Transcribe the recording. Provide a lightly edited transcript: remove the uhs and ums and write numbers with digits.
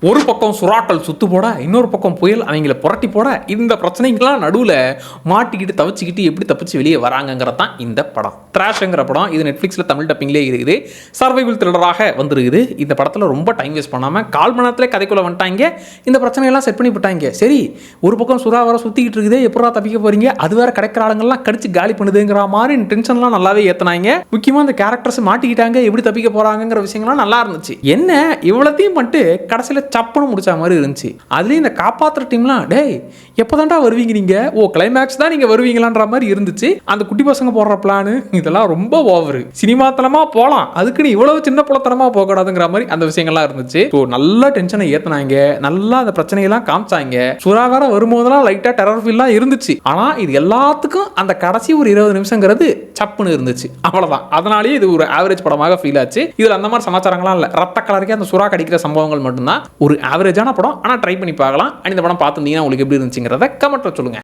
ஒரு பக்கம் சுறாக்கள் சுத்து போட, இன்னொரு பக்கம் புயல் அவங்கள புரட்டி போட, இந்த பிரச்சனைக்கெல்லாம் நடுவில் மாட்டிக்கிட்டு தவிச்சிக்கிட்டு எப்படி தப்பிச்சு வெளியே வராங்கிறது தான் இந்த படம். த்ராஷ்ங்கிற படம் இது நெட்ஃப்ளிக்ஸில் தமிழ் டப்பிங்லேயே இருக்குது. சர்வைவல் த்ரில்லராக வந்துருக்குது. இந்த படத்தில் ரொம்ப டைம் வேஸ்ட் பண்ணாமல் 1/4 மணி நேரத்தில் கதைக்குள்ளே வந்துட்டாங்க. இந்த பிரச்சனையெல்லாம் செட் பண்ணி விட்டாங்க. சரி, ஒரு பக்கம் சுறா வர சுற்றிக்கிட்டு இருக்குது, எப்படா தப்பிக்க போறீங்க, அது வேற கிடைக்கிற ஆளுங்கள்லாம் கடிச்சு காலி பண்ணுதுங்கிற மாதிரி டென்ஷன்லாம் நல்லாவே ஏற்றினாங்க. முக்கியமாக அந்த கேரக்டர்ஸ் மாட்டிக்கிட்டாங்க, எப்படி தப்பிக்க போகிறாங்கிற விஷயங்கள்லாம் நல்லா இருந்துச்சு. என்ன இவ்வளோத்தையும் பண்ணிட்டு கடைசியில் சப்புன்னு முடிச்ச மாதிரி இருந்துச்சு. அதுலேயும் இந்த காப்பாற்றுற டீம்லாம் டேய் எப்போதான்டா வருவீங்க நீங்க, ஓ கிளைமேக்ஸ் தான் நீங்க வருவீங்களான்ற மாதிரி இருந்துச்சு. அந்த குட்டி பசங்க போடுற பிளானு இதெல்லாம் ரொம்ப ஓவர். சினிமாத்தனமா போகலாம், அதுக்குன்னு இவ்வளவு சின்ன புலத்தனமா போகக்கூடாதுங்கிற மாதிரி அந்த விஷயங்கள்லாம் இருந்துச்சு. ஸோ நல்லா டென்ஷனை ஏற்றினாங்க, நல்லா அந்த பிரச்சனையெல்லாம் காமிச்சாங்க. சுறாகார வரும்போதெல்லாம் லைட்டாக டெரர் ஃபீல்லாம் இருந்துச்சு. ஆனால் இது எல்லாத்துக்கும் அந்த கடைசி ஒரு 20 நிமிஷங்கிறது சப்புன்னு இருந்துச்சு, அவ்வளோதான். அதனாலேயே இது ஒரு ஆவரேஜ் படமாக ஃபீல் ஆச்சு. இதில் அந்த மாதிரி சமாச்சாரங்கள்லாம் இல்லை, ரத்த கலருக்கே அந்த சுறா கடிக்கிற சம்பவங்கள் மட்டும்தான். ஒரு ஆவரேஜான படம், ஆனால் ட்ரை பண்ணி பார்க்கலாம். இந்த படம் பார்த்துருந்தீங்கன்னா உங்களுக்கு எப்படி இருந்துச்சுங்கிறத கமெண்ட்ல சொல்லுங்க.